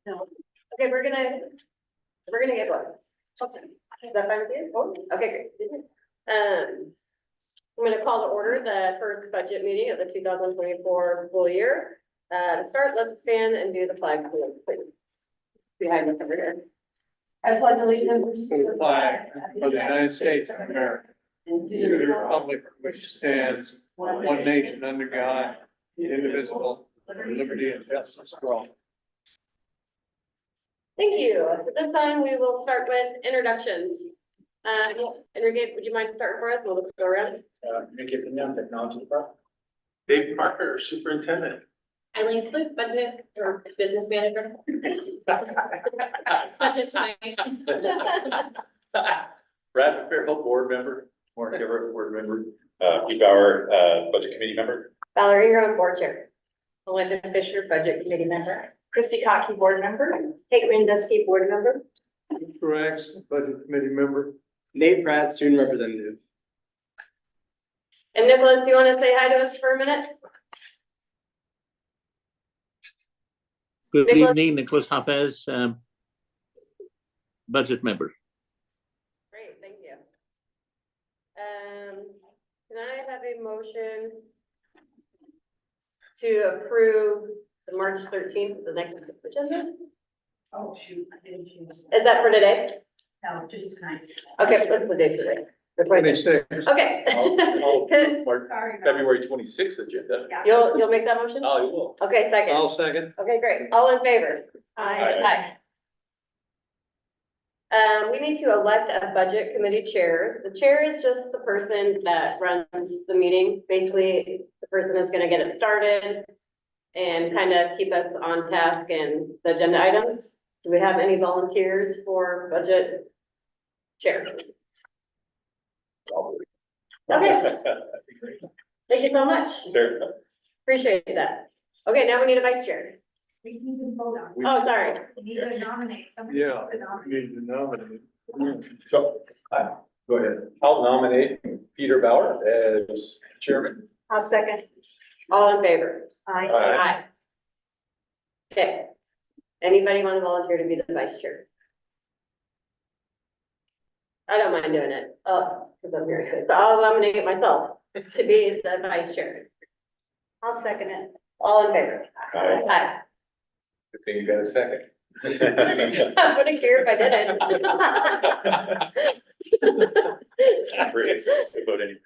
No. Okay, we're gonna get going. Okay. Is that fine with you? Okay, great. I'm gonna call to order the first budget meeting of the 2024 school year. To start, let's stand and do the flag salute, please. Behind us over here. I pledge allegiance To the flag of the United States of America, and to the republic which stands one nation under God, indivisible, with liberty and justice for all. Thank you. At this time, we will start with introductions. Enrique, would you mind starting for us? We'll go around. Technology Department. Dave Parker, Superintendent. Eileen Fluke, budget or business manager. Budget time. Brad Fairhill, Board Member. Mark Everett, Board Member. Pete Bauer, Budget Committee Member. Valerie Ingram, board chair. Melinda Fisher, budget committee member. Christy Cocky, board member. Kate Randusky, board member. Truax, Budget Committee Member. Nate Pratt, student representative. And Nicholas, do you want to say hi to us for a minute? Good Nicholas? evening, Nicholas Hafez, budget member. Great, thank you. Can I have a motion to approve the March 13th, the next agenda? Oh, shoot, I didn't choose. Is that for today? No, just tonight. Okay, what's the date today? The 20th. 26. Okay. Sorry. February 26th agenda. Yeah. You'll make that motion? Oh, you will. Okay, second. I'll second. Okay, great. All in favor? Aye. We need to elect a budget committee chair. The chair is just the person that runs the meeting. Basically, the person is gonna get it started and kind of keep us on task and the agenda items. Do we have any volunteers for budget chair? Okay, thank you so much. Sure. Appreciate that. Okay, now we need a vice chair. We can even vote on. it. Oh, sorry. We need to nominate somebody. Yeah, to nominate. need to nominate. So, go ahead. I'll nominate Peter Bauer as chairman. I'll second. All in favor? Aye. Aye. Okay. Anybody want to volunteer to be the vice chair? I don't mind doing it. Oh, because I'm very good. So I'll nominate myself to be the vice chair. I'll second it. All in favor? Aye. Aye. Good thing you got a second. I wouldn't care if I did it. Vote anyway.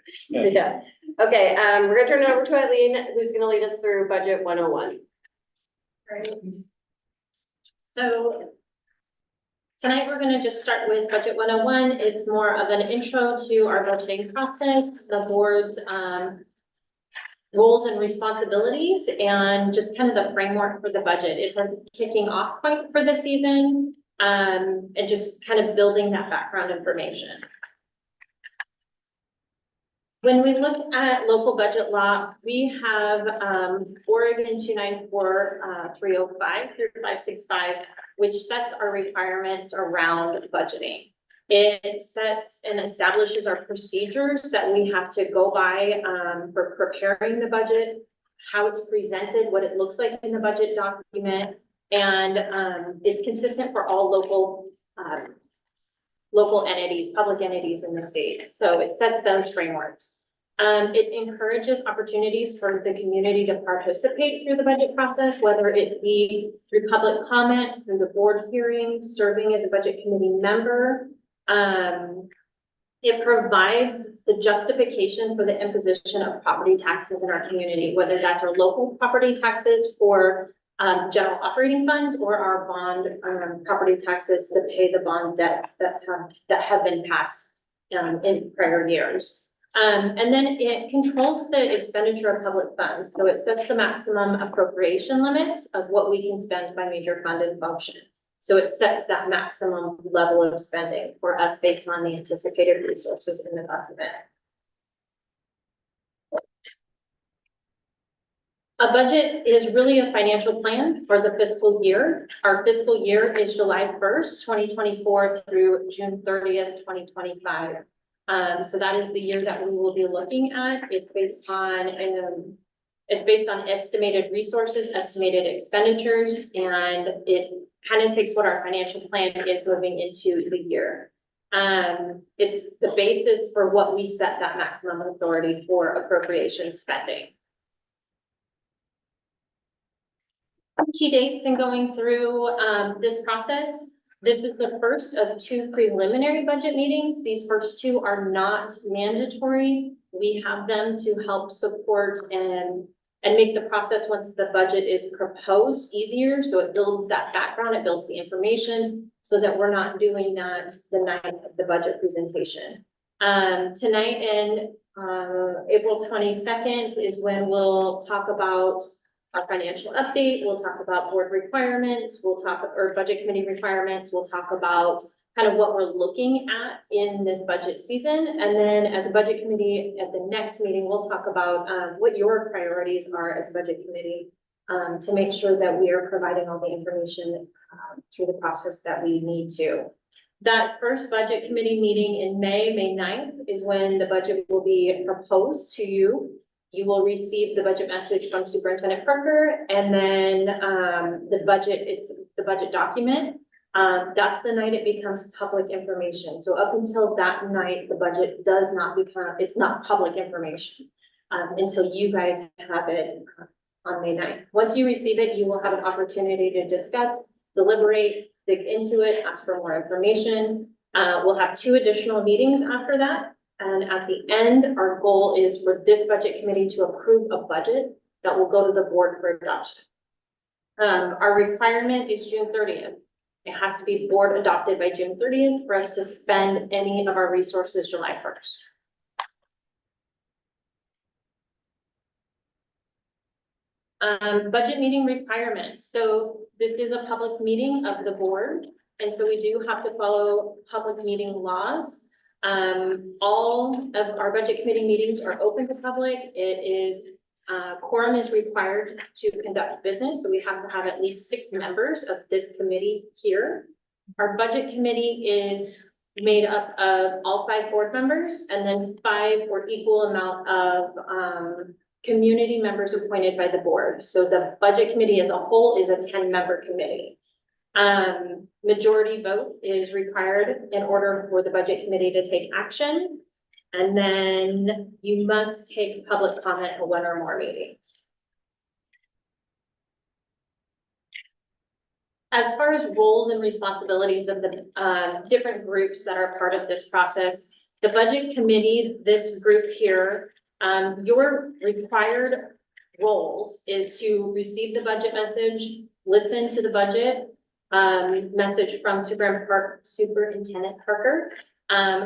Yeah. Okay, we're gonna turn it over to Eileen, who's gonna lead us through budget 101. Right. So tonight, we're gonna just start with budget 101. It's more of an intro to our budgeting process, the board's roles and responsibilities, and just kind of the framework for the budget. It's our kicking off point for the season, and just kind of building that background information. When we look at local budget law, we have Oregon 294, 305 through 565, which sets our requirements around budgeting. It sets and establishes our procedures that we have to go by for preparing the budget, how it's presented, what it looks like in the budget document, and it's consistent for all local entities, public entities in the state. So it sets those frameworks. It encourages opportunities for the community to participate through the budget process, whether it be through public comment, through the board hearing, serving as a budget committee member. It provides the justification for the imposition of property taxes in our community, whether that's our local property taxes for general operating funds or our bond property taxes to pay the bond debts that have been passed in prior years. And then it controls the expenditure of public funds. So it sets the maximum appropriation limits of what we can spend by major fund and function. So it sets that maximum level of spending for us based on the anticipated resources in the document. A budget is really a financial plan for the fiscal year. Our fiscal year is July 1st, 2024 through June 30th, 2025. So that is the year that we will be looking at. It's based on estimated resources, estimated expenditures, and it kind of takes what our financial plan is moving into the year. It's the basis for what we set that maximum authority for appropriation spending. Key dates in going through, this process. This is the first of 2 preliminary budget meetings. These first 2 are not mandatory. We have them to help support and make the process, once the budget is proposed, easier. So it builds that background, it builds the information, so that we're not doing that the night of the budget presentation. Tonight and April 22nd is when we'll talk about our financial update. We'll talk about board requirements. We'll talk, or budget committee requirements. We'll talk about kind of what we're looking at in this budget season. And then as a budget committee at the next meeting, we'll talk about what your priorities are as a budget committee to make sure that we are providing all the information through the process that we need to. That first budget committee meeting in May 9th, is when the budget will be proposed to you. You will receive the budget message from Superintendent Parker, and then the budget document. That's the night it becomes public information. So up until that night, the budget does not become, it's not public information until you guys have it on May 9th. Once you receive it, you will have an opportunity to discuss, deliberate, dig into it, ask for more information. We'll have 2 additional meetings after that. And at the end, our goal is for this budget committee to approve a budget that will go to the board for adoption. Our requirement is June 30th. It has to be board adopted by June 30th for us to spend any of our resources July 1st. Budget meeting requirements. So this is a public meeting of the board. And so we do have to follow public meeting laws. All of our budget committee meetings are open to public. It is, quorum is required to conduct business. So we have to have at least 6 members of this committee here. Our budget committee is made up of all 5 board members and then 5 or equal amount of, community members appointed by the board. So the budget committee as a whole is a 10-member committee. Majority vote is required in order for the budget committee to take action. And then you must take public comment at 1 or more meetings. As far as roles and responsibilities of the different groups that are part of this process, the budget committee, this group here, your required roles is to receive the budget message, listen to the budget message from Superintendent Parker,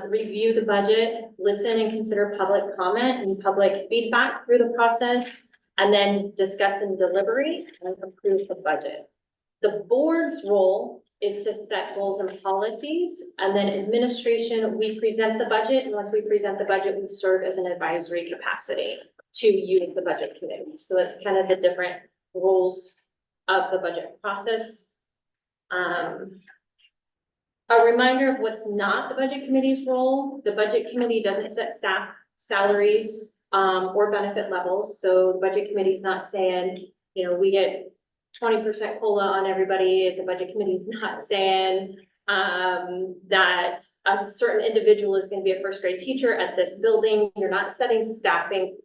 review the budget, listen and consider public comment and public feedback through the process, and then discuss and deliberate and approve the budget. The board's role is to set goals and policies, and then administration, we present the budget, and once we present the budget, we serve as an advisory capacity to you, the budget committee. So that's kind of the different roles of the budget process. A reminder of what's not the budget committee's role. The budget committee doesn't set staff salaries or benefit levels. So the budget committee is not saying, you know, we get 20% COLA on everybody. The budget committee is not saying that a certain individual is going to be a first grade teacher at this building. You're not setting staffing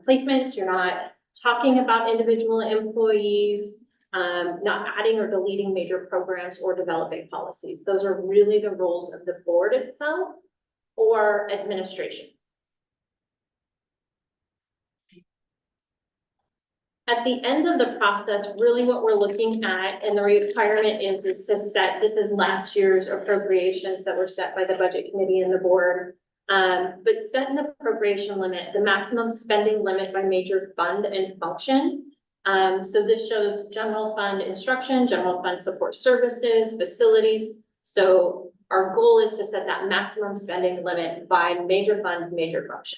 placements. You're not talking about individual employees, not adding or deleting major programs or developing policies. Those are really the roles of the board itself or administration. At the end of the process, really what we're looking at, and the requirement is to set, this is last year's appropriations that were set by the budget committee and the board. But set an appropriation limit, the maximum spending limit by major fund and function. So this shows general fund instruction, general fund support services, facilities. So our goal is to set that maximum spending limit by major fund, major function.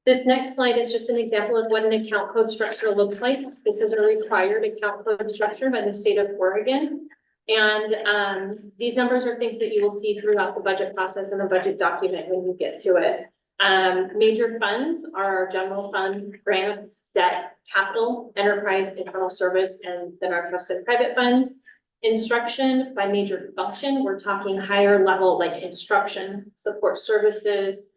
This next slide is just an example of what an account code structure looks like. This is a required account code structure by the state of Oregon. And these numbers are things that you will see throughout the budget process and the budget document when you get to it. Major funds are our general fund, grants, debt, capital, enterprise, internal service, and then our trusted private funds. Instruction by major function, we're talking higher level like instruction, support services,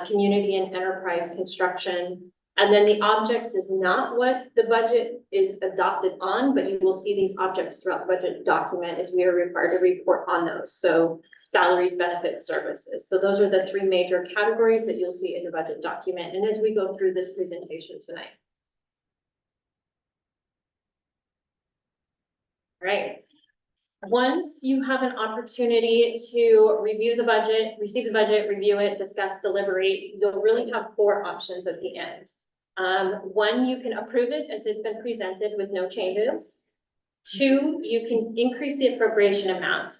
community and enterprise construction. And then the objects is not what the budget is adopted on, but you will see these objects throughout the budget document as we are required to report on those. So salaries, benefits, services. So those are the three major categories that you'll see in the budget document. And as we go through this presentation tonight. All right. Once you have an opportunity to review the budget, receive the budget, review it, discuss, deliberate, you'll really have four options at the end. One, you can approve it as it's been presented with no changes. Two, you can increase the appropriation amount.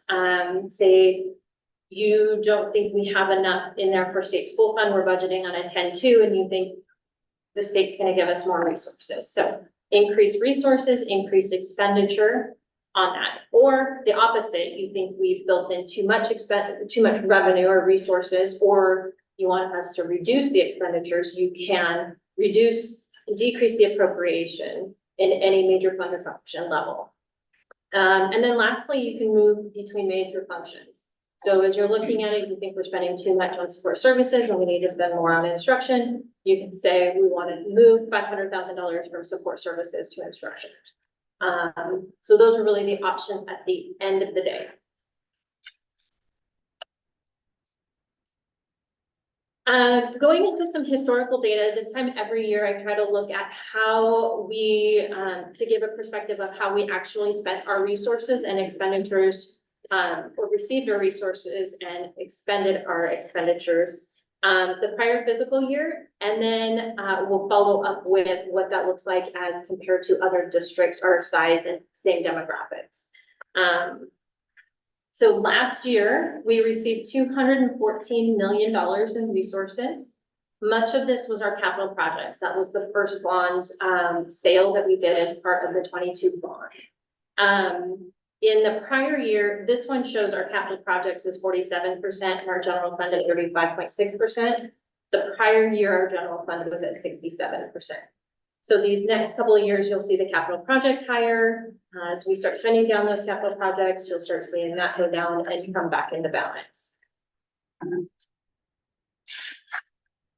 Say you don't think we have enough in there for state school fund, we're budgeting on a 10-2, and you think the state's gonna give us more resources. So increase resources, increase expenditure on that. Or the opposite, you think we've built in too much revenue or resources, or you want us to reduce the expenditures, you can decrease the appropriation in any major fund or function level. And then lastly, you can move between major functions. So as you're looking at it, you think we're spending too much on support services and we need to spend more on instruction, you can say we want to move $500,000 from support services to instruction. So those are really the options at the end of the day. Going into some historical data, this time every year I try to look at how we, to give a perspective of how we actually spent our resources and expenditures, or received our resources and expended our expenditures the prior fiscal year. And then we'll follow up with what that looks like as compared to other districts our size and same demographics. So last year, we received $214 million in resources. Much of this was our capital projects. That was the first bond sale that we did as part of the 22 bond. In the prior year, this one shows our capital projects is 47% and our general fund at 35.6%. The prior year, our general fund was at 67%. So these next couple of years, you'll see the capital projects higher. As we start spending down those capital projects, you'll start seeing that go down and come back into balance.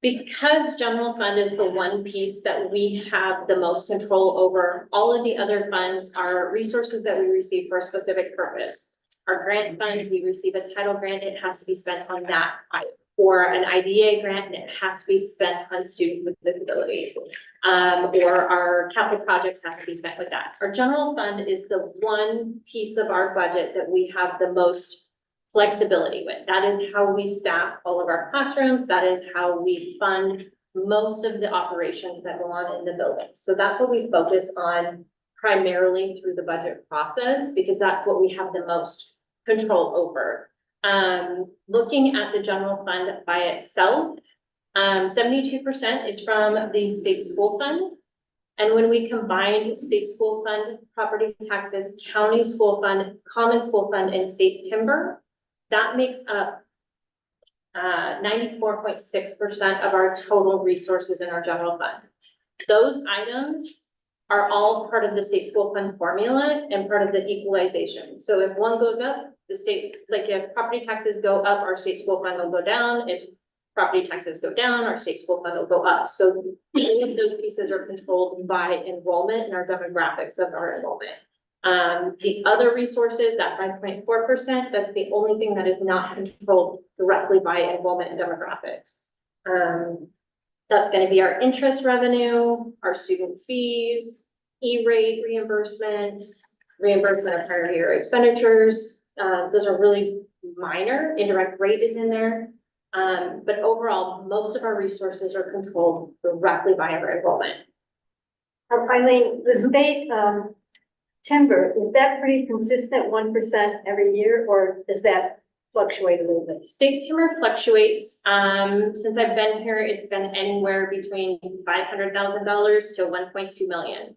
Because general fund is the one piece that we have the most control over, all of the other funds are resources that we receive for a specific purpose. Our grant funds, we receive a title grant, it has to be spent on that item. Or an IDA grant, it has to be spent on students with disabilities. Or our capital projects has to be spent with that. Our general fund is the one piece of our budget that we have the most flexibility with. That is how we staff all of our classrooms. That is how we fund most of the operations that go on in the building. So that's what we focus on primarily through the budget process, because that's what we have the most control over. Looking at the general fund by itself, 72% is from the state school fund. And when we combine state school fund, property taxes, county school fund, common school fund, and state timber, that makes up 94.6% of our total resources in our general fund. Those items are all part of the state school fund formula and part of the equalization. So if one goes up, the state, like if property taxes go up, our state school fund will go down. If property taxes go down, our state school fund will go up. So all of those pieces are controlled by enrollment and our demographics of our enrollment. The other resources, that 5.4%, that's the only thing that is not controlled directly by enrollment and demographics. That's going to be our interest revenue, our student fees, E-rate reimbursements, reimbursement of prior year expenditures. Those are really minor. Indirect rate is in there. But overall, most of our resources are controlled directly by our enrollment. Eileen, the state timber, is that pretty consistent 1% every year, or does that fluctuate a little bit? State timber fluctuates. Since I've been here, it's been anywhere between $500,000 to 1.2 million.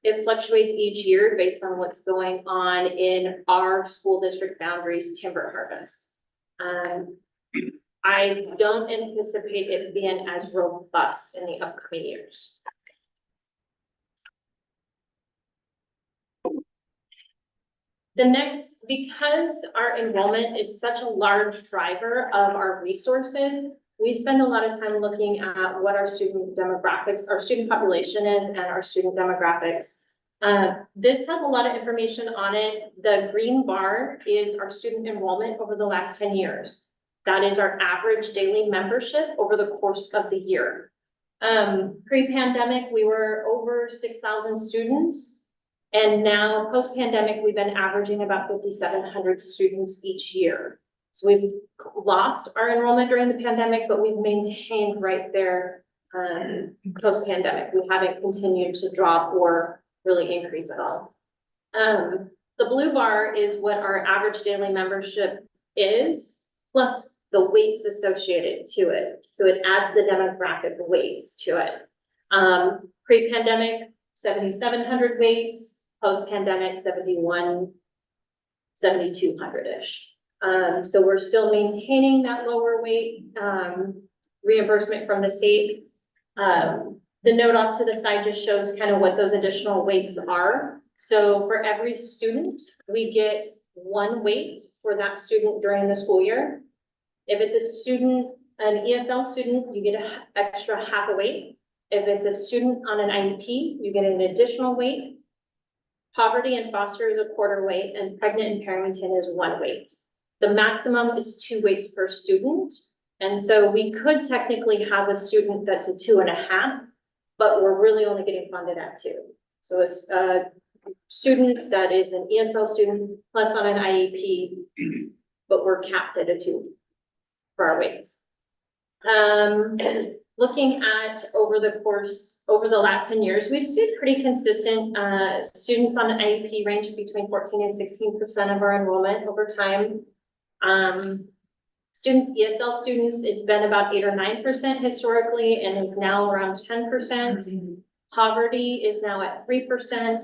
It fluctuates each year based on what's going on in our school district boundaries timber harvest. I don't anticipate it being as robust in the upcoming years. The next, because our enrollment is such a large driver of our resources, we spend a lot of time looking at what our student demographics, our student population is and our student demographics. This has a lot of information on it. The green bar is our student enrollment over the last 10 years. That is our average daily membership over the course of the year. Pre-pandemic, we were over 6,000 students. And now post-pandemic, we've been averaging about 5,700 students each year. So we've lost our enrollment during the pandemic, but we've maintained right there post-pandemic. We haven't continued to drop or really increase at all. The blue bar is what our average daily membership is, plus the weights associated to it. So it adds the demographic weights to it. Pre-pandemic, 7,700 weights, post-pandemic, 7,200-ish. So we're still maintaining that lower weight reimbursement from the state. The note off to the side just shows kind of what those additional weights are. So for every student, we get one weight for that student during the school year. If it's a student, an ESL student, you get an extra half a weight. If it's a student on an IEP, you get an additional weight. Poverty and foster is a quarter weight, and pregnant and parenting is 1 weight. The maximum is 2 weights per student. And so we could technically have a student that's a 2.5, but we're really only getting funded at 2. So it's a student that is an ESL student plus on an IEP, but we're capped at a 2 for our weights. Looking at over the last 10 years, we've seen pretty consistent students on an IEP range between 14 and 16% of our enrollment over time. Students, ESL students, it's been about 8 or 9% historically and is now around 10%. Poverty is now at 3%.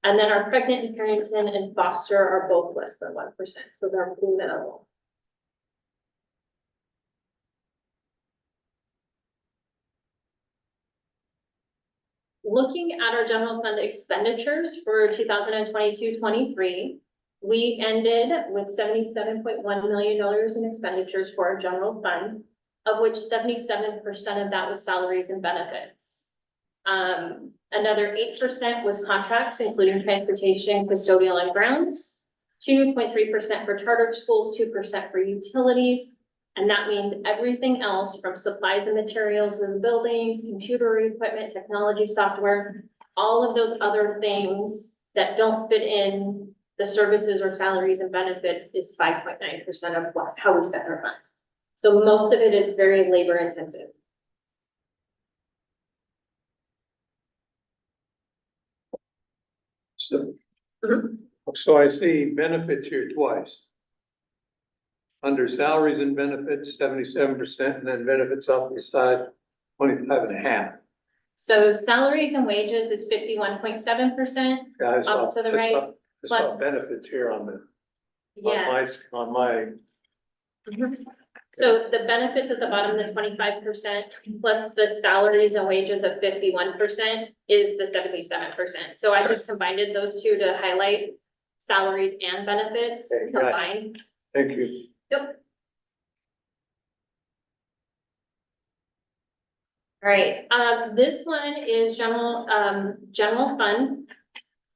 And then our pregnant and parenting and foster are both less than 1%. So they're minimal. Looking at our general fund expenditures for 2022-23, we ended with $77.1 million in expenditures for our general fund, of which 77% of that was salaries and benefits. Another 8% was contracts, including transportation, custodial, and grounds, 2.3% for charter schools, 2% for utilities. And that means everything else from supplies and materials in the buildings, computer equipment, technology, software, all of those other things that don't fit in the services or salaries and benefits is 5.9% of how we spend our funds. So most of it is very labor intensive. So I see benefits here twice. Under salaries and benefits, 77%, and then benefits off the side, 25.5. So salaries and wages is 51.7%. Up to the right, I saw benefits here on the, Yeah. on my, So the benefits at the bottom, the 25% plus the salaries and wages of 51% is the 77%. So I just combined those two to highlight salaries and benefits Okay, got it. combined. Thank you. Yep. All right, this one is general fund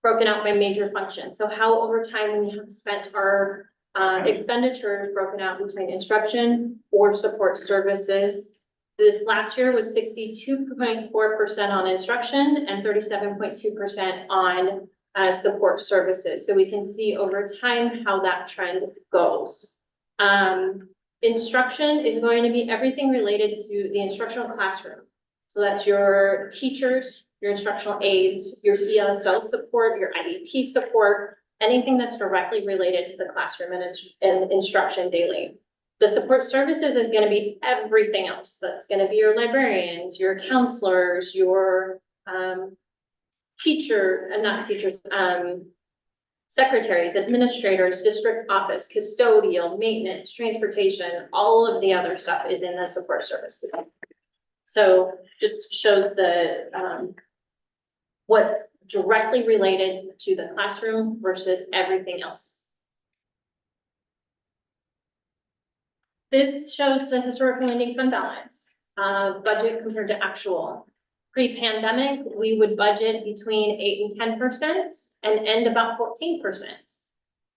broken out by major functions. So how over time we have spent our expenditures broken out between instruction or support services. This last year was 62.4% on instruction and 37.2% on support services. So we can see over time how that trend goes. Instruction is going to be everything related to the instructional classroom. So that's your teachers, your instructional aides, your ESL support, your IEP support, anything that's directly related to the classroom and instruction daily. The support services is going to be everything else. That's going to be your librarians, your counselors, your Secretaries, administrators, district office, custodial, maintenance, transportation, all of the other stuff is in the support services. So just shows the, what's directly related to the classroom versus everything else. This shows the historical ending fund balance, budget compared to actual. Pre-pandemic, we would budget between 8 and 10% and end about 14%.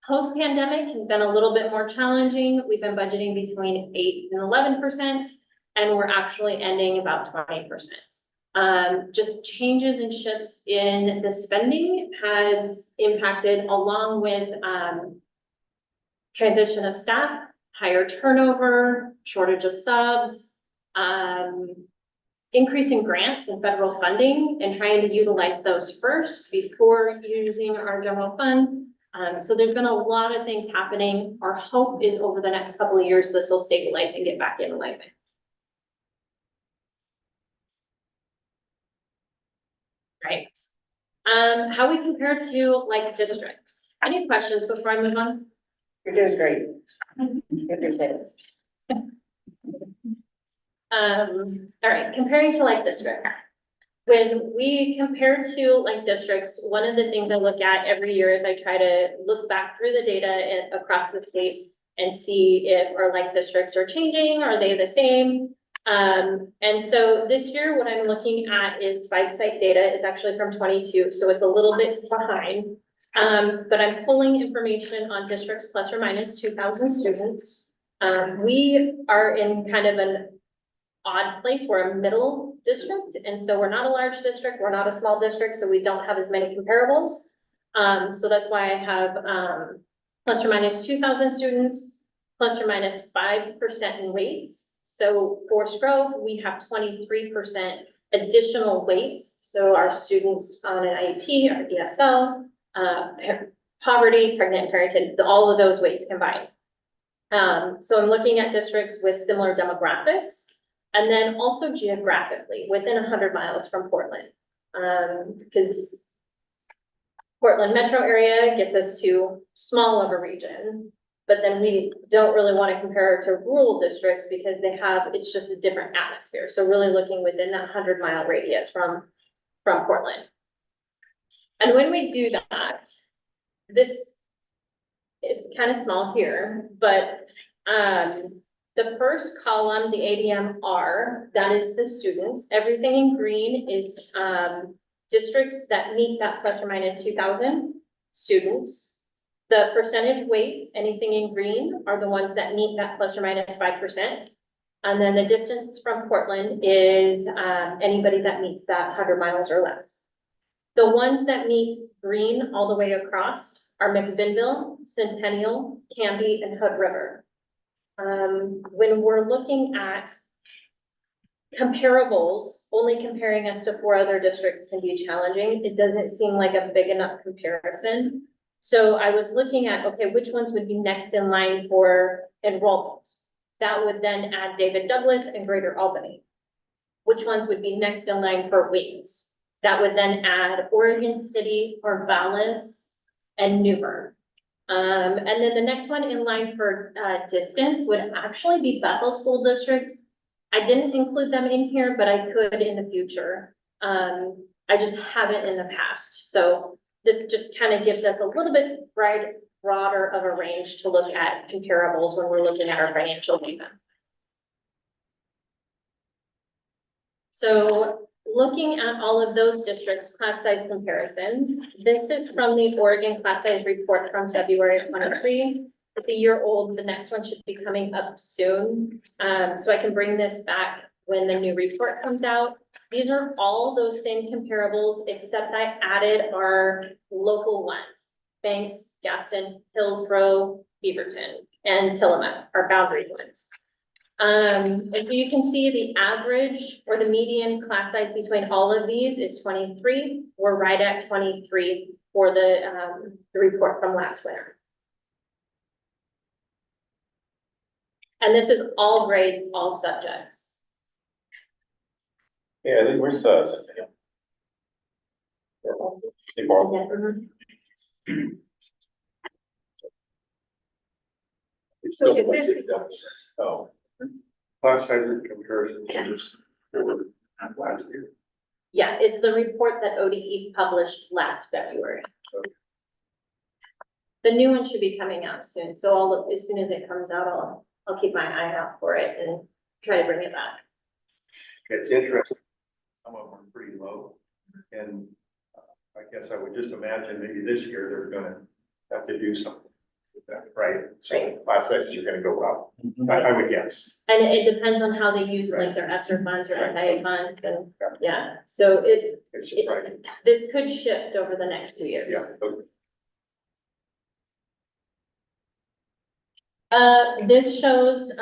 Post-pandemic has been a little bit more challenging. We've been budgeting between 8 and 11%, and we're actually ending about 20%. Just changes and shifts in the spending has impacted, along with transition of staff, higher turnover, shortage of subs, increasing grants and federal funding and trying to utilize those first before using our general fund. So there's been a lot of things happening. Our hope is over the next couple of years, this will stabilize and get back in alignment. Right. How we compare to like districts. Any questions before I move on? You're doing great. Appreciate it. All right, comparing to like districts. When we compare to like districts, one of the things I look at every year is I try to look back through the data across the state and see if our like districts are changing, are they the same? And so this year, what I'm looking at is 5 site data. It's actually from 22, so it's a little bit behind. But I'm pulling information on districts plus or minus 2,000 students. We are in kind of an odd place. We're a middle district, and so we're not a large district, we're not a small district, so we don't have as many comparables. So that's why I have plus or minus 2,000 students, plus or minus 5% in weights. So for Scrove, we have 23% additional weights. So our students on an IEP, our ESL, poverty, pregnant, parented, all of those weights combined. So I'm looking at districts with similar demographics. And then also geographically, within 100 miles from Portland, because Portland metro area gets us to small of a region, but then we don't really want to compare it to rural districts because it's just a different atmosphere. So really looking within that 100-mile radius from Portland. And when we do that, this is kind of small here, but the first column, the ADMR, that is the students. Everything in green is districts that meet that plus or minus 2,000 students. The percentage weights, anything in green, are the ones that meet that plus or minus 5%. And then the distance from Portland is anybody that meets that 100 miles or less. The ones that meet green all the way across are McMinnville, Centennial, Canby, and Hood River. When we're looking at comparables, only comparing us to 4 other districts can be challenging. It doesn't seem like a big enough comparison. So I was looking at, okay, which ones would be next in line for enrollment? That would then add David Douglas and Greater Albany. Which ones would be next in line for weights? That would then add Oregon City, Corvallis, and New Bern. And then the next one in line for distance would actually be Bethel School District. I didn't include them in here, but I could in the future. I just haven't in the past. So this just kind of gives us a little bit broader of a range to look at comparables when we're looking at our financial data. So looking at all of those districts' class size comparisons, this is from the Oregon class size report from February of 23. It's a year old. The next one should be coming up soon. So I can bring this back when the new report comes out. These are all those same comparables, except I added our local ones: Banks, Gaston, Hillsborough, Beaverton, and Tillamook, our boundary ones. And so you can see the average or the median class size between all of these is 23. We're right at 23 for the report from last winter. And this is all grades, all subjects. Yeah, I think we're Centennial. Hey, Barb. It's So still is like this- it does. Oh, Class size comparison for last year. Yeah, it's the report that ODE published last February. The new one should be coming out soon, so as soon as it comes out, I'll keep my eye out for it and try to bring it back. It's interesting. Some of them are pretty low. And I guess I would just imagine maybe this year they're gonna have to do something with that, right? So Right. class sizes are gonna go up, I would guess. And it depends on how they use like their ESSER funds or their HIA funds and, yeah, so It's surprising. this could shift over the next 2 years. Yeah. Okay. This shows,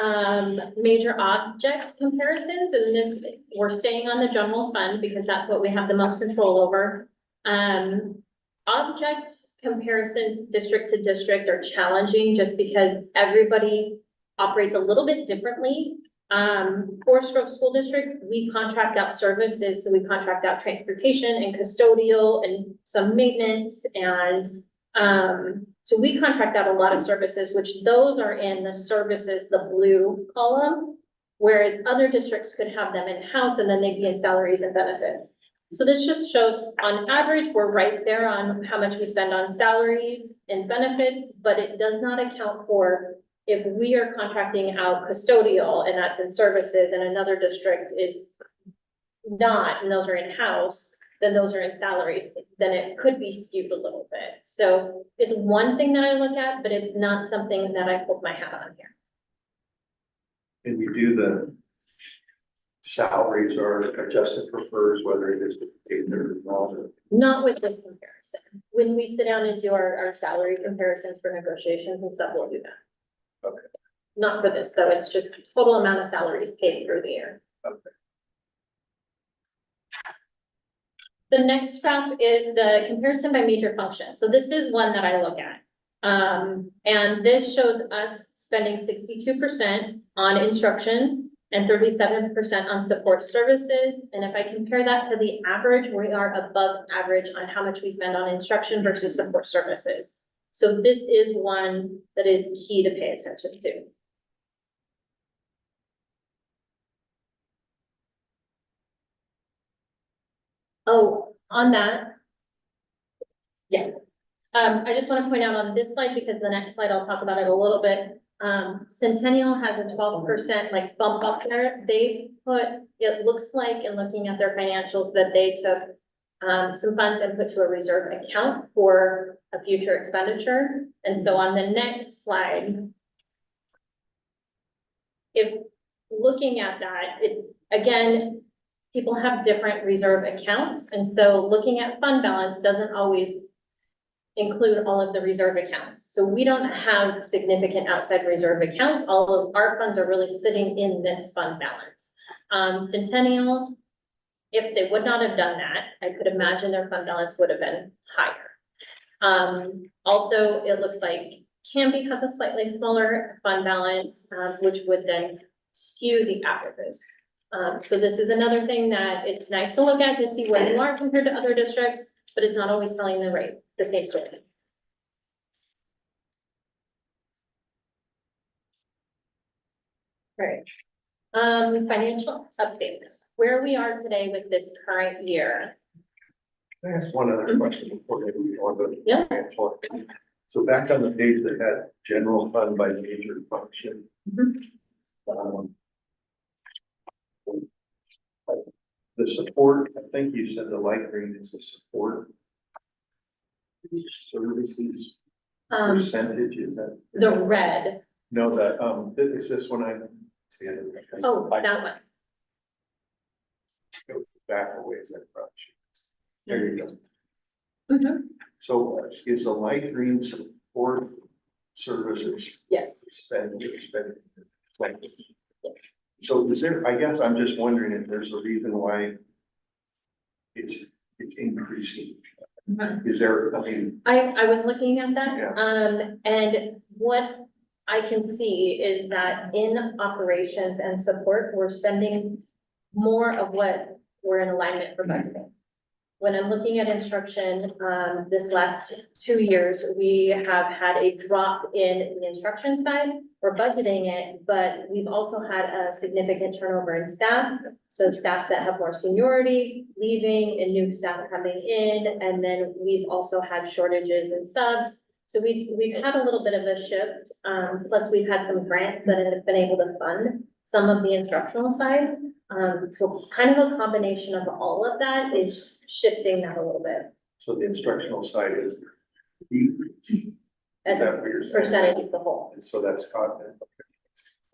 major object comparisons, and this, we're staying on the general fund because that's what we have the most control over. Object comparisons, district to district, are challenging just because everybody operates a little bit differently. Forest Grove School District, we contract out services, so we contract out transportation and custodial and some maintenance and, so we contract out a lot of services, which those are in the services, the blue column. Whereas other districts could have them in-house and then they'd be in salaries and benefits. So this just shows on average, we're right there on how much we spend on salaries and benefits, but it does not account for if we are contracting out custodial and that's in services and another district is not, and those are in-house, then those are in salaries, then it could be skewed a little bit. So it's one thing that I look at, but it's not something that I hold my hat on here. And you do the salaries are adjusted for FERS, whether it is paid or not. Not with this comparison. When we sit down and do our salary comparisons for negotiations and stuff, we'll do that. Okay. Not for this, though. It's just total amount of salaries paid through the year. Okay. The next graph is the comparison by major function. So this is one that I look at. And this shows us spending 62% on instruction and 37% on support services. And if I compare that to the average, we are above average on how much we spend on instruction versus support services. So this is one that is key to pay attention to. Oh, on that. Yeah. I just want to point out on this slide, because the next slide, I'll talk about it a little bit. Centennial has a 12% like bump up there. They put, it looks like in looking at their financials that they took some funds and put to a reserve account for a future expenditure. And so on the next slide, if looking at that, it, again, people have different reserve accounts. And so looking at fund balance doesn't always include all of the reserve accounts. So we don't have significant outside reserve accounts. All of our funds are really sitting in this fund balance. Centennial, if they would not have done that, I could imagine their fund balance would have been higher. Also, it looks like Canby has a slightly smaller fund balance, which would then skew the averages. So this is another thing that it's nice to look at to see where you are compared to other districts, but it's not always telling the same story. All right. Financial updates, where we are today with this current year. Can I ask one other question before maybe we go on to Yeah. financial? So back on the page that had general fund by major function. um, The support, I think you said the light green is the support. Services percentage, is that? The red, No, is this one I see it. oh, that one. Go back a ways, that probably. There you go. Mhm. So is the light green support services Yes. percentage spending? So is there, I guess I'm just wondering if there's a reason why it's increasing. Mhm. Is there, I mean, I was looking at that, Yeah. and what I can see is that in operations and support, we're spending more of what we're in alignment for budgeting. when I'm looking at instruction, this last 2 years, we have had a drop in the instruction side. We're budgeting it, but we've also had a significant turnover in staff. So staff that have more seniority leaving and new staff coming in, and then we've also had shortages in subs. So we've had a little bit of a shift, plus we've had some grants that have been able to fund some of the instructional side. So kind of a combination of all of that is shifting that a little bit So the instructional side is decrease. as Is a that what you're saying? percentage of the whole. And so that's content.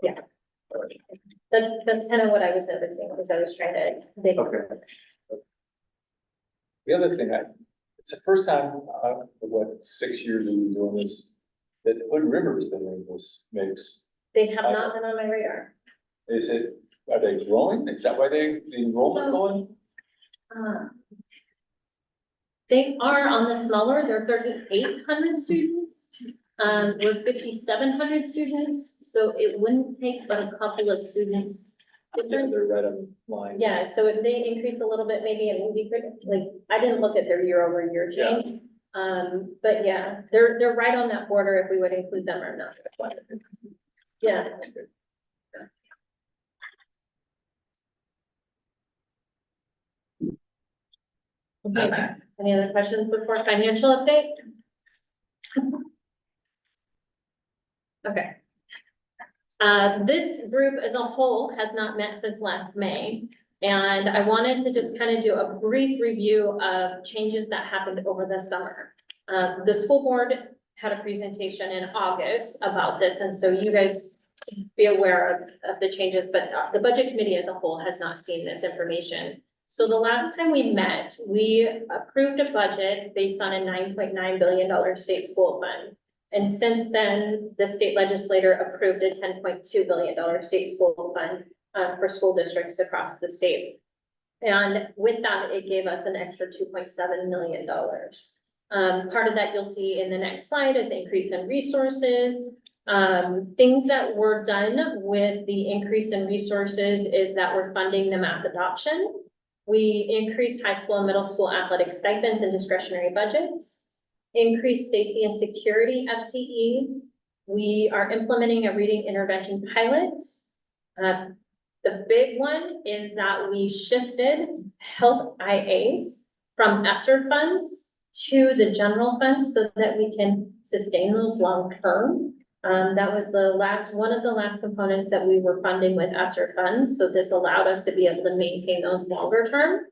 Yeah. That's kind of what I was noticing, because I was trying to think. Okay. The other thing, it's the first time, what, 6 years we've been doing this, that Hood River has been in this mix. They have not been on my radar. Is it, are they growing? Is that why the enrollment going? They are on the smaller, they're 3,800 students. We're 5,700 students, so it wouldn't take but a couple of students. Yeah, they're difference. right on line. Yeah, so if they increase a little bit, maybe it would be great. Like, I didn't look at their year over year Yeah. change. But yeah, they're right on that border if we would include them or not. Yeah. Okay, any other questions before financial update? Okay. This group as a whole has not met since last May. And I wanted to just kind of do a brief review of changes that happened over the summer. The school board had a presentation in August about this, and so you guys be aware of the changes, but the budget committee as a whole has not seen this information. So the last time we met, we approved a budget based on a $9.9 billion state school fund. And since then, the state legislature approved a $10.2 billion state school fund for school districts across the state. And with that, it gave us an extra $2.7 million. Part of that you'll see in the next slide is increase in resources. Things that were done with the increase in resources is that we're funding the math adoption. We increased high school and middle school athletic stipends and discretionary budgets. Increased safety and security FTE. We are implementing a reading intervention pilot. The big one is that we shifted health IAs from ESSER funds to the general fund so that we can sustain those long term. That was one of the last components that we were funding with ESSER funds. So this allowed us to be able to maintain those longer term.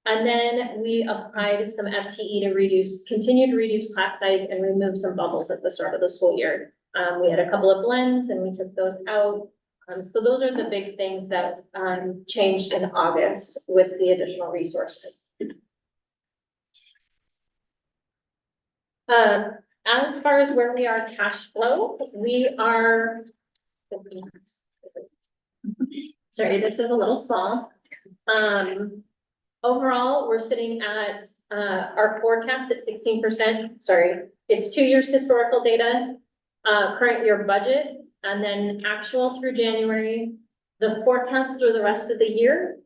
And then we applied some FTE to continue to reduce class size and remove some bubbles at the start of the school year. We had a couple of blends and we took those out. So those are the big things that changed in August with the additional resources. As far as where we are cash flow, we are. Sorry, this is a little small. Overall, we're sitting at our forecast at 16%. Sorry, it's 2 years historical data, current year budget, and then actual through January, the forecast through the rest of the year,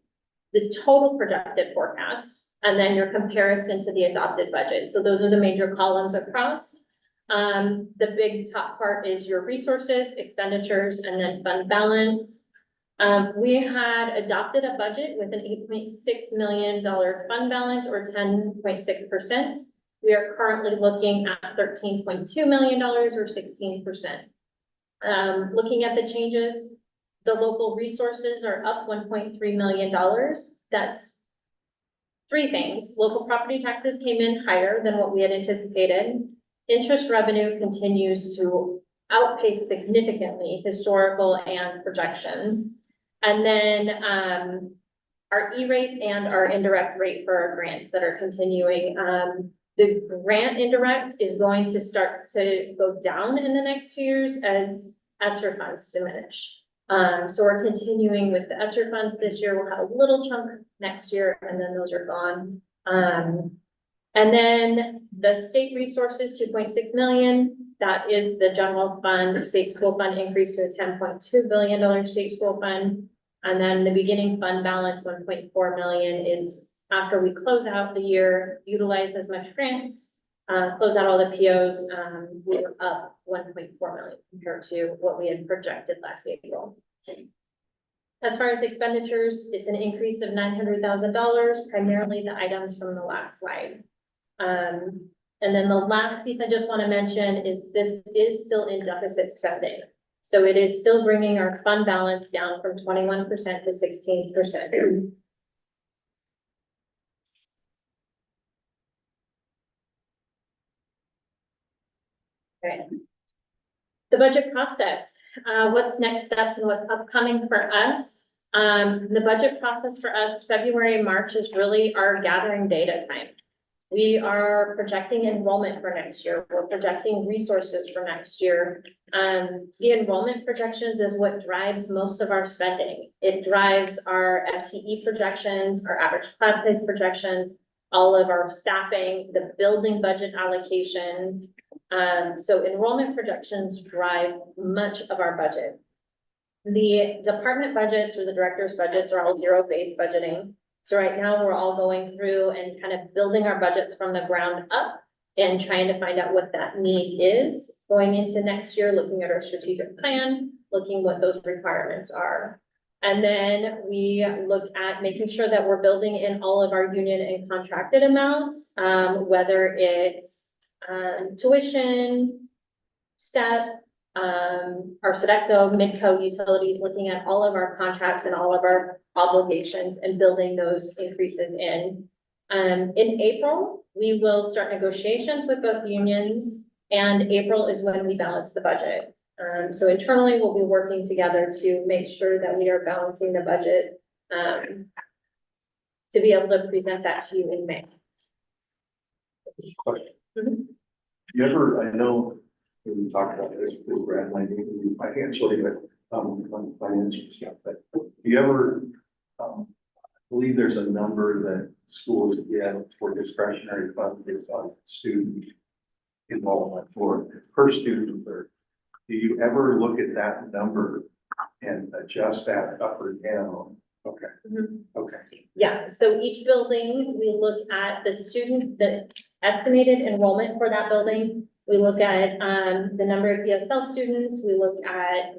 the total projected forecast, and then your comparison to the adopted budget. So those are the major columns across. The big top part is your resources, expenditures, and then fund balance. We had adopted a budget with an $8.6 million fund balance or 10.6%. We are currently looking at $13.2 million or 16%. Looking at the changes, the local resources are up $1.3 million. That's three things. Local property taxes came in higher than what we had anticipated. Interest revenue continues to outpace significantly historical and projections. And then our E-rate and our indirect rate for our grants that are continuing. The grant indirect is going to start to go down in the next 2 years as ESSER funds diminish. So we're continuing with the ESSER funds this year. We'll have a little chunk next year and then those are gone. And then the state resources, 2.6 million. That is the general fund, state school fund increase to a $10.2 billion state school fund. And then the beginning fund balance, 1.4 million, is after we close out the year, utilize as much grants, close out all the POs, we were up 1.4 million compared to what we had projected last April. As far as expenditures, it's an increase of $900,000, primarily the items from the last slide. And then the last piece I just want to mention is this is still in deficit spending. So it is still bringing our fund balance down from 21% to 16%. Right. The budget process, what's next steps and what's upcoming for us? The budget process for us, February, March is really our gathering data time. We are projecting enrollment for next year. We're projecting resources for next year. The enrollment projections is what drives most of our spending. It drives our FTE projections, our average class size projections, all of our staffing, the building budget allocation. So enrollment projections drive much of our budget. The department budgets or the director's budgets are all zero-based budgeting. So right now we're all going through and kind of building our budgets from the ground up and trying to find out what that need is going into next year, looking at our strategic plan, looking what those requirements are. And then we look at making sure that we're building in all of our union and contracted amounts, whether it's tuition, step, our Sodexo, Midco utilities, looking at all of our contracts and all of our obligations and building those increases in. In April, we will start negotiations with both unions, and April is when we balance the budget. So internally, we'll be working together to make sure that we are balancing the budget to be able to present that to you in May. You ever, I know we talked about this with Brad, like financially, but on financial stuff, but do you ever believe there's a number that schools get for discretionary funds based on student involvement for per student? Or do you ever look at that number and adjust that up or down? Okay. Okay. Yeah, so each building, we look at the estimated enrollment for that building. We look at the number of ESL students, we look at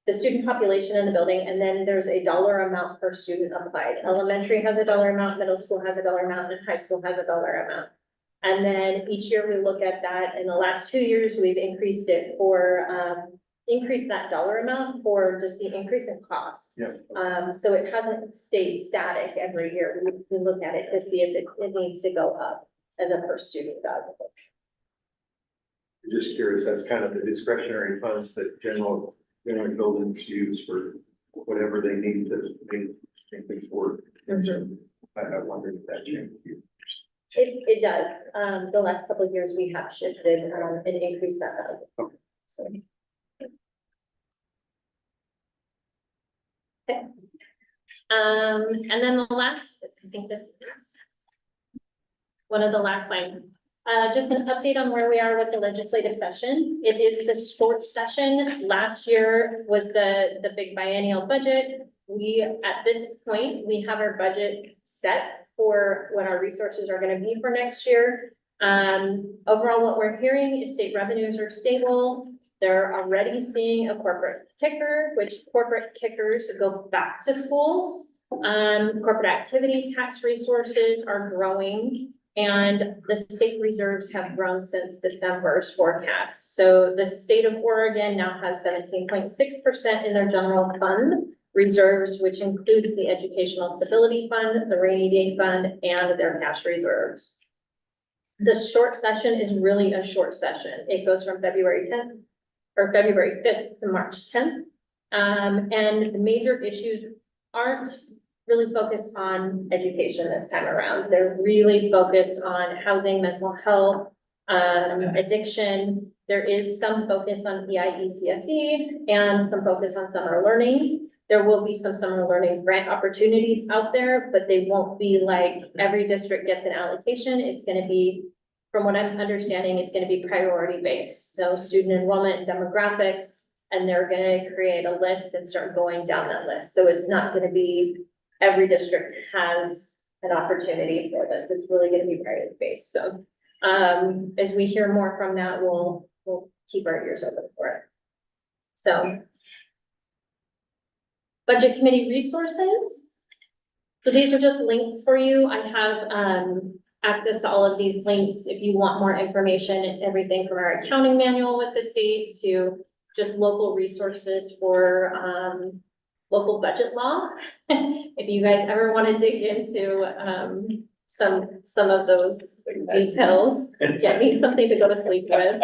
the student population in the building, and then there's a dollar amount per student applied. Elementary has a dollar amount, middle school has a dollar amount, and high school has a dollar amount. And then each year we look at that. In the last 2 years, we've increased it for increase that dollar amount for just the increase in costs. Yeah. So it hasn't stayed static every year. We look at it to see if it needs to go up as a per student value. Just curious, that's kind of the discretionary funds that general buildings use for whatever they need to make things work. I wondered if that changed. It does. The last couple of years, we have shifted and increased that value. Okay. So. Okay. And then the last, I think this is one of the last slides. Just an update on where we are with the legislative session. It is the short session. Last year was the big biennial budget. At this point, we have our budget set for what our resources are going to be for next year. Overall, what we're hearing is state revenues are stable. They're already seeing a corporate kicker, which corporate kickers go back to schools. Corporate activity tax resources are growing, and the state reserves have grown since December's forecast. So the state of Oregon now has 17.6% in their general fund reserves, which includes the Educational Stability Fund, the Rainy Day Fund, and their cash reserves. The short session is really a short session. It goes from February 10th or February 5th to March 10th. And the major issues aren't really focused on education this time around. They're really focused on housing, mental health, addiction. There is some focus on EIECSE and some focus on summer learning. There will be some summer learning grant opportunities out there, but they won't be like every district gets an allocation. It's going to be, from what I'm understanding, it's going to be priority based. So student enrollment and demographics, and they're going to create a list and start going down that list. So it's not going to be every district has an opportunity for this. It's really gonna be priority-based, so, as we hear more from that, we'll keep our ears open for it. So. Budget committee resources. So these are just links for you. I have, access to all of these links if you want more information, everything from our accounting manual with the state to just local resources for, local budget law. If you guys ever want to dig into, some of those details, yeah, need something to go to sleep with.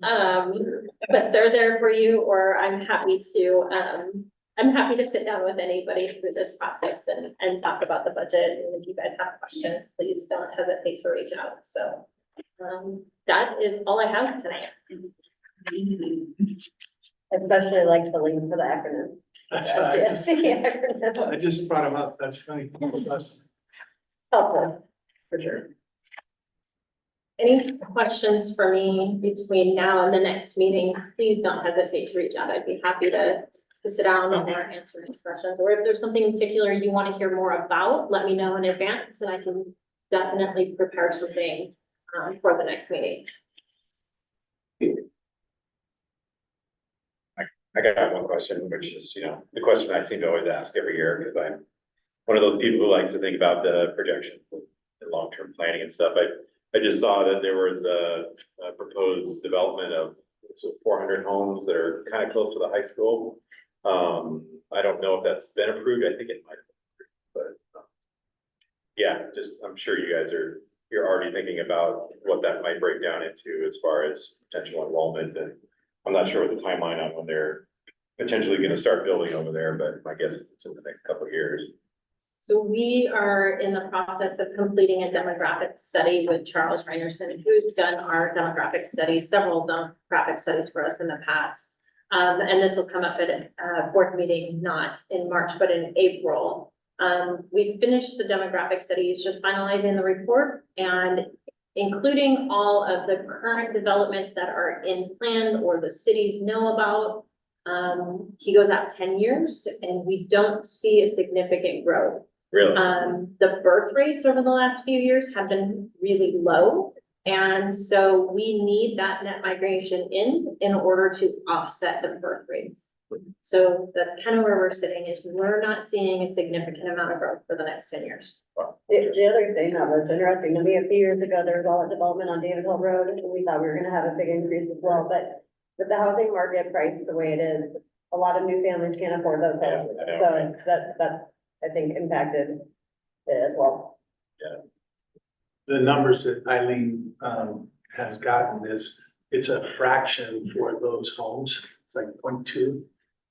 But they're there for you, or I'm happy to sit down with anybody through this process and talk about the budget. And if you guys have questions, please don't hesitate to reach out. So, that is all I have tonight. Especially like the link to the acronym. That's what I just, Yeah. I just brought them up. That's funny. Helpful, for sure. Any questions for me between now and the next meeting, please don't hesitate to reach out. I'd be happy to sit down and answer any questions. Or if there's something in particular you want to hear more about, let me know in advance and I can definitely prepare something for the next meeting. I got one question, which is, the question I seem to always ask every year, because I'm one of those people who likes to think about the projections and long-term planning and stuff. I just saw that there was a proposed development of 400 homes that are kind of close to the high school. I don't know if that's been approved. I think it might have been approved, but yeah, I'm sure you're already thinking about what that might break down into as far as potential enrollment, and I'm not sure what the timeline on when they're potentially going to start building over there, but my guess is it's in the next couple of years. So we are in the process of completing a demographic study with Charles Reinerson, who's done our demographic studies, several demographic studies for us in the past. And this will come up at a board meeting, not in March, but in April. We finished the demographic studies, just finalizing the report and including all of the current developments that are in plan or the cities know about. He goes out 10 years and we don't see a significant growth. Really? The birth rates over the last few years have been really low. And so we need that net migration in order to offset the birth rates. So that's kind of where we're sitting, is we're not seeing a significant amount of growth for the next 10 years. The other thing that was interesting to me, a few years ago, there was all that development on David Hill Road, and we thought we were gonna have a big increase as well, but with the housing market price the way it is, a lot of new families can't afford those houses. Yeah, I know, So that, I think, impacted it as well. The numbers that Eileen, has gotten is, it's a fraction for those homes. It's like 0.2.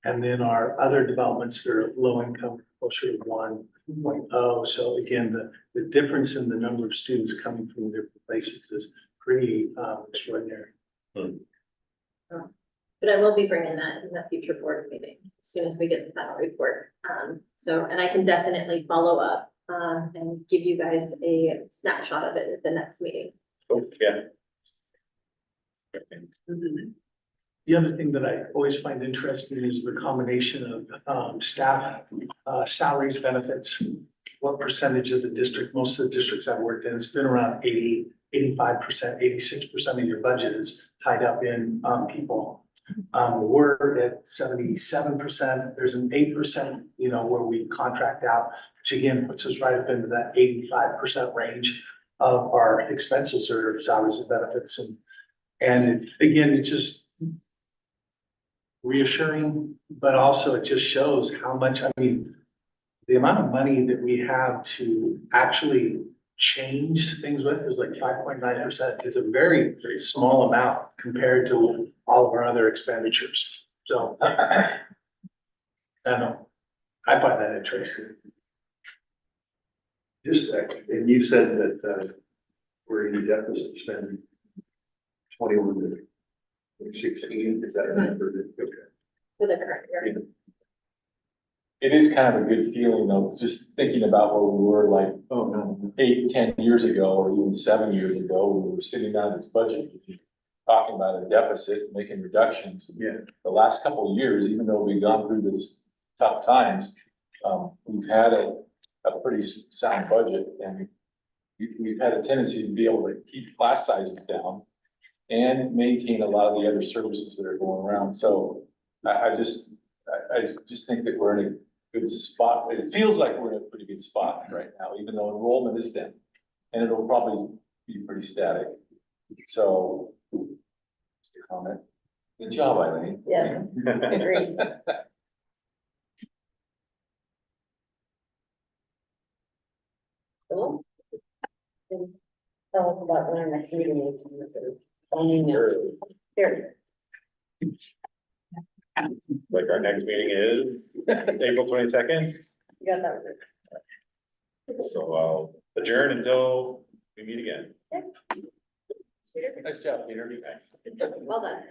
And then our other developments that are low income, closer to 1.0. So again, the difference in the number of students coming from different places is pretty extraordinary. But I will be bringing that in the future board meeting as soon as we get the final report. And I can definitely follow up and give you guys a snapshot of it at the next meeting. Oh, yeah. The other thing that I always find interesting is the combination of staff salaries, benefits. What percentage of the district, most of the districts I've worked in, it's been around 80, 85%, 86% of your budget is tied up in people. We're at 77%. There's an 8%, where we contract out, which again puts us right up into that 85% range of our expenses or salaries and benefits. And again, it's just reassuring, but also it just shows how much, the amount of money that we have to actually change things with is like 5.9%. It's a very, very small amount compared to all of our other expenditures. So I don't know. I find that interesting. Just, and you said that, we're in a deficit spending 21 to 16, is that a number that, okay. For the current year. It is kind of a good feeling though, just thinking about where we were like, 8, 10 years ago, or even 7 years ago, we were sitting down this budget, talking about a deficit, making reductions. Yeah. The last couple of years, even though we've gone through this tough times, we've had a pretty sound budget, and we've had a tendency to be able to keep class sizes down and maintain a lot of the other services that are going around. So I just think that we're in a good spot. It feels like we're in a pretty good spot right now, even though enrollment is down. And it'll probably be pretty static. So, just a comment. Good job, Eileen. Yeah, agreed. Cool. And tell us about when our next meeting is. Here. Like our next meeting is April 22nd, You got that. so I'll adjourn until we meet again. Nice job, Peter. Thanks. Well done.